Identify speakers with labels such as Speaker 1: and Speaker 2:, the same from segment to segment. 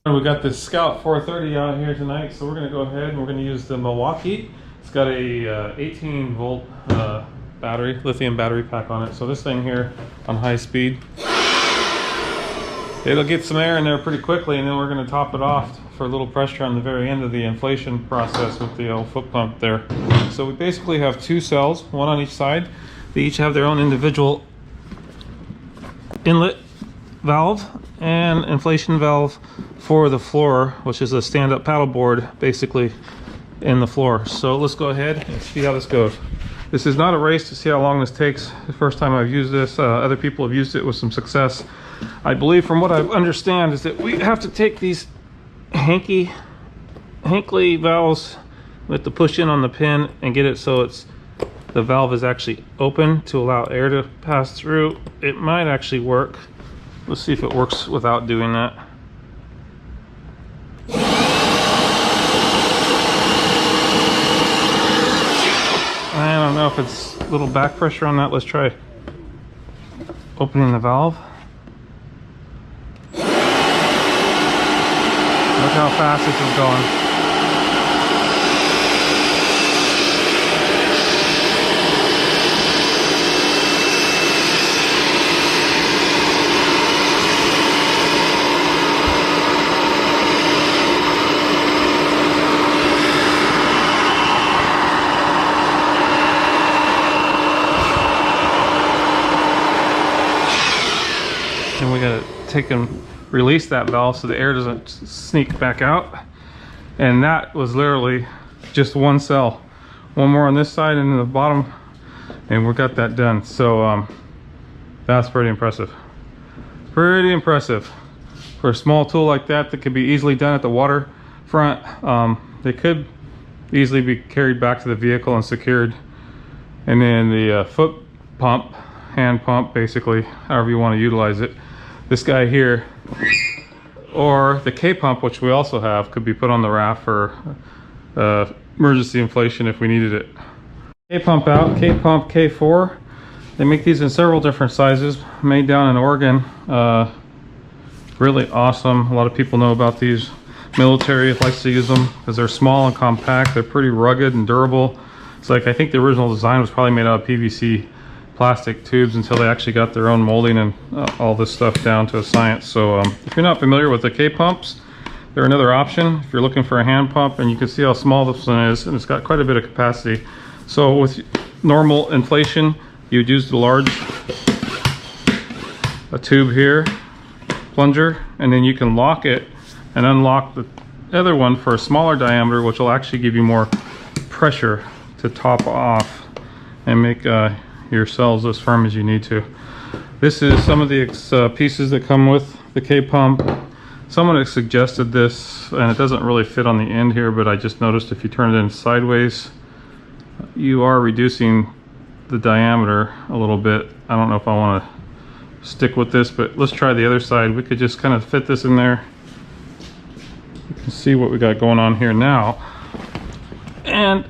Speaker 1: We got this Scout 430 out here tonight, so we're going to go ahead and we're going to use the Milwaukee. It's got a 18 volt battery, lithium battery pack on it. So this thing here on high speed, it'll get some air in there pretty quickly, and then we're going to top it off for a little pressure on the very end of the inflation process with the old foot pump there. So we basically have two cells, one on each side. They each have their own individual inlet valve and inflation valve for the floor, which is a stand-up paddle board basically in the floor. So let's go ahead and see how this goes. This is not a race to see how long this takes. The first time I've used this, other people have used it with some success. I believe, from what I understand, is that we have to take these hanky valves with the push in on the pin and get it so the valve is actually open to allow air to pass through. It might actually work. Let's see if it works without doing that. I don't know if it's a little back pressure on that. Let's try opening the valve. Look how fast this is going. And we gotta take and release that valve so the air doesn't sneak back out. And that was literally just one cell. One more on this side and in the bottom, and we got that done. So that's pretty impressive. Pretty impressive. For a small tool like that could be easily done at the waterfront, they could easily be carried back to the vehicle and secured. And then the foot pump, hand pump, basically, however you want to utilize it. This guy here, or the K-pump, which we also have, could be put on the raft for emergency inflation if we needed it. K-pump out, K-pump K4. They make these in several different sizes, made down in Oregon. Really awesome. A lot of people know about these. Military likes to use them because they're small and compact. They're pretty rugged and durable. It's like, I think the original design was probably made out of PVC plastic tubes until they actually got their own molding and all this stuff down to a science. So if you're not familiar with the K-pumps, they're another option if you're looking for a hand pump. And you can see how small this one is, and it's got quite a bit of capacity. So with normal inflation, you would use the large tube here, plunger, and then you can lock it and unlock the other one for a smaller diameter, which will actually give you more pressure to top off and make your cells as firm as you need to. This is some of the pieces that come with the K-pump. Someone has suggested this, and it doesn't really fit on the end here, but I just noticed if you turn it in sideways, you are reducing the diameter a little bit. I don't know if I want to stick with this, but let's try the other side. We could just kind of fit this in there. You can see what we got going on here now. And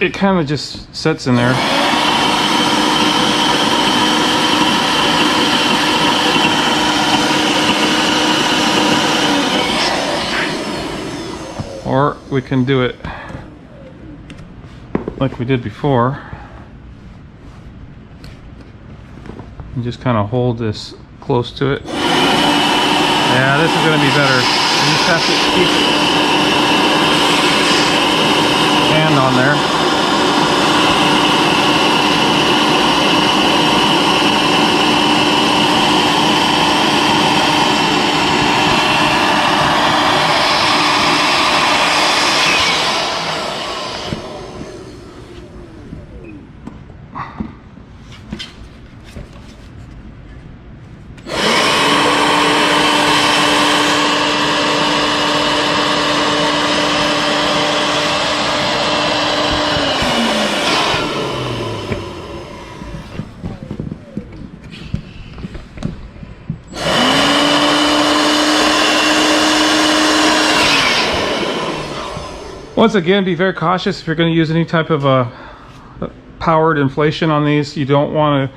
Speaker 1: it kind of just sits in there. Or we can do it like we did before and just kind of hold this close to it. Yeah, this is going to be better. You just have to keep hand on there. Once again, be very cautious if you're going to use any type of powered inflation on these. You don't want to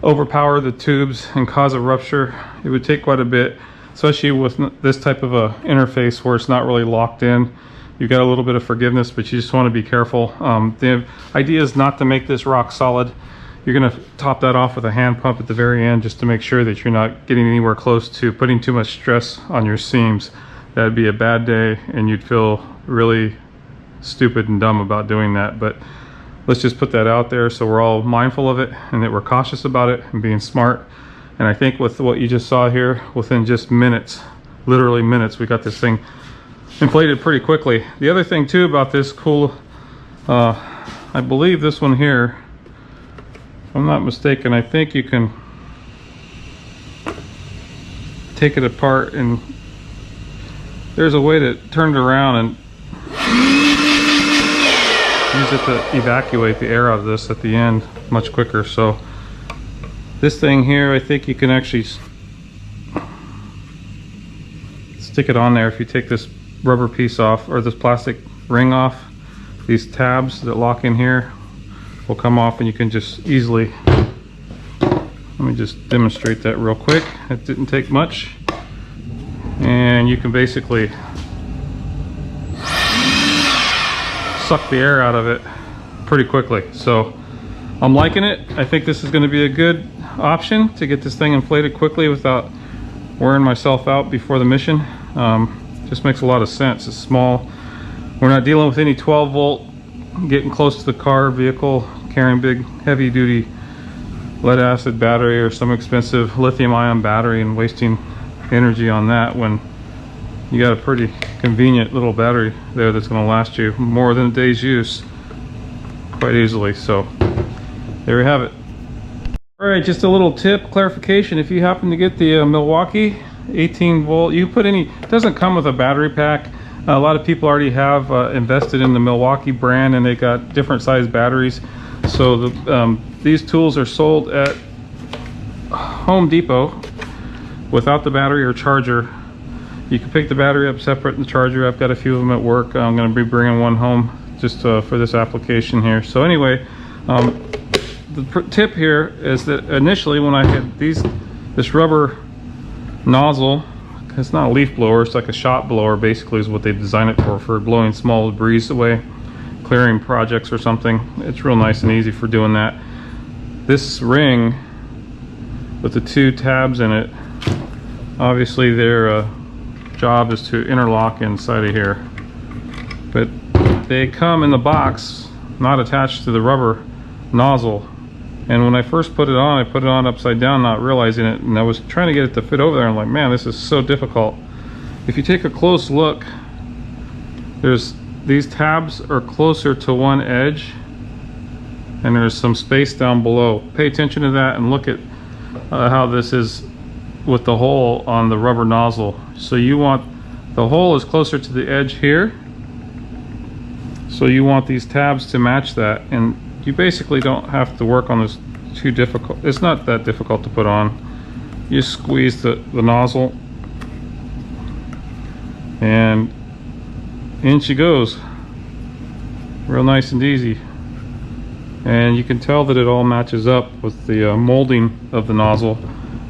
Speaker 1: overpower the tubes and cause a rupture. It would take quite a bit. especially with this type of a interface where it's not really locked in. You've got a little bit of forgiveness, but you just want to be careful. The idea is not to make this rock solid. You're going to top that off with a hand pump at the very end just to make sure that you're not getting anywhere close to putting too much stress on your seams. That'd be a bad day and you'd feel really stupid and dumb about doing that. But let's just put that out there so we're all mindful of it and that we're cautious about it and being smart. And I think with what you just saw here, within just minutes, literally minutes, we got this thing inflated pretty quickly. The other thing too about this cool, I believe this one here, if I'm not mistaken, I think you can take it apart and there's a way to turn it around and use it to evacuate the air out of this at the end much quicker. So this thing here, I think you can actually stick it on there. If you take this rubber piece off or this plastic ring off, these tabs that lock in here will come off and you can just easily, let me just demonstrate that real quick. It didn't take much. And you can basically suck the air out of it pretty quickly. So I'm liking it. I think this is going to be a good option to get this thing inflated quickly without wearing myself out before the mission. Just makes a lot of sense. It's small. We're not dealing with any 12 volt, getting close to the car, vehicle, carrying big heavy duty lead acid battery or some expensive lithium ion battery and wasting energy on that when you got a pretty convenient little battery there that's going to last you more than a day's use quite easily. So there we have it. All right, just a little tip, clarification. If you happen to get the Milwaukee 18 volt, you put any, it doesn't come with a battery pack. A lot of people already have invested in the Milwaukee brand and they got different size batteries. So these tools are sold at Home Depot without the battery or charger. You can pick the battery up separate and the charger. I've got a few of them at work. I'm going to be bringing one home just for this application here. So anyway, the tip here is that initially when I had this rubber nozzle, it's not a leaf blower, it's like a shot blower basically is what they design it for blowing small debris away, clearing projects or something. It's real nice and easy for doing that. This ring with the two tabs in it, obviously their job is to interlock inside of here, but they come in the box not attached to the rubber nozzle. And when I first put it on, I put it on upside down not realizing it, and I was trying to get it to fit over there. I'm like, man, this is so difficult. If you take a close look, these tabs are closer to one edge and there's some space down below. Pay attention to that and look at how this is with the hole on the rubber nozzle. So you want, the hole is closer to the edge here, so you want these tabs to match that, and you basically don't have to work on this too difficult. It's not that difficult to put on. You squeeze the nozzle and in she goes, real nice and easy. And you can tell that it all matches up with the molding of the nozzle,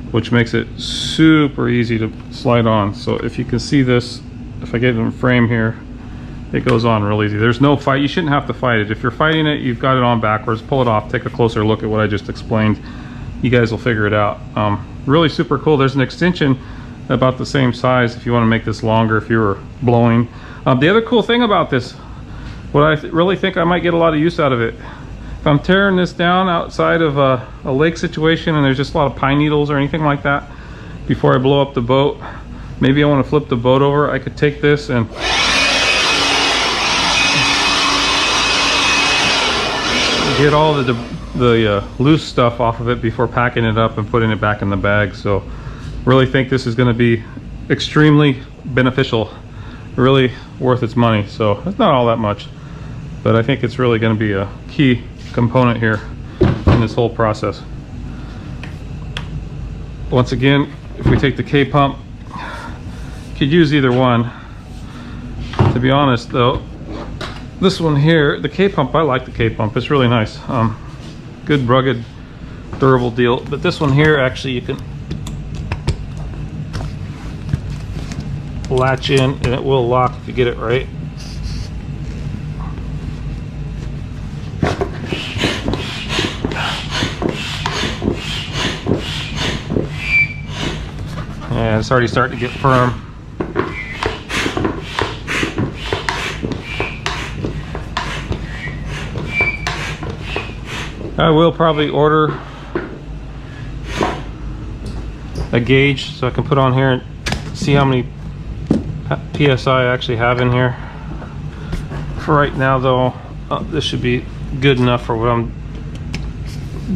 Speaker 1: which makes it super easy to slide on. So if you can see this, if I get it in frame here, it goes on real easy. There's no fight. You shouldn't have to fight it. If you're fighting it, you've got it on backwards. Pull it off, take a closer look at what I just explained. You guys will figure it out. Really super cool. There's an extension about the same size if you want to make this longer if you were blowing. The other cool thing about this, what I really think I might get a lot of use out of it, if I'm tearing this down outside of a lake situation and there's just a lot of pine needles or anything like that, before I blow up the boat, maybe I want to flip the boat over, I could take this and get all the loose stuff off of it before packing it up and putting it back in the bag. So really think this is going to be extremely beneficial, really worth its money. So it's not all that much, but I think it's really going to be a key component here in this whole process. Once again, if we take the K-pump, could use either one. To be honest though, this one here, the K-pump, I like the K-pump. It's really nice. Good, rugged, durable deal. But this one here, actually, you can latch in, and it will lock if you get it right. And it's already starting to get firm. I will probably order a gauge so I can put on here and see how many PSI I actually have in here. For right now though, this should be good enough for what I'm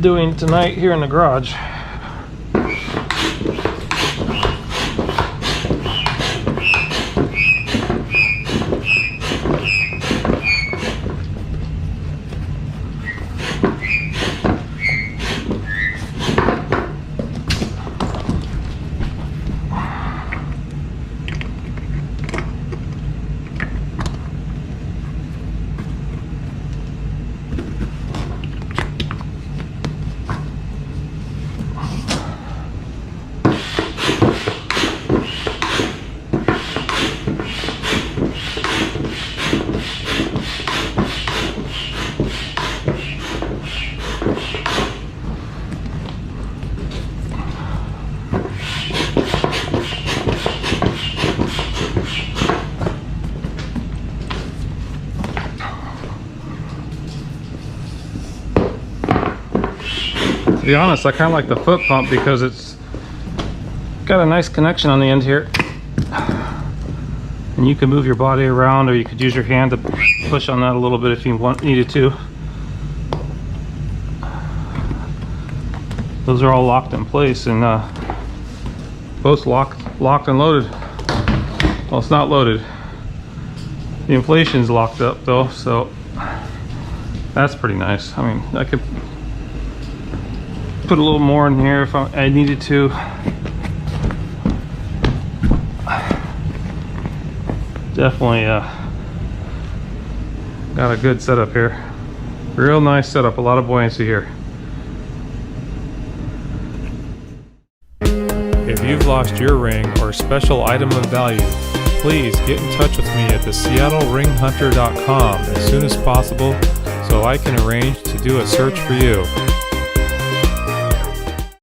Speaker 1: doing tonight here in the garage. To be honest, I kind of like the foot pump because it's got a nice connection on the end here, and you can move your body around, or you could use your hand to push on that a little bit if you needed to. Those are all locked in place, and both locked and loaded. Well, it's not loaded. The inflation's locked up though, so that's pretty nice. I mean, I could put a little more in here if I needed to. Definitely got a good setup here. Real nice setup, a lot of buoyancy here.
Speaker 2: If you've lost your ring or special item of value, please get in touch with me at the SeattleRingHunter.com as soon as possible so I can arrange to do a search for you.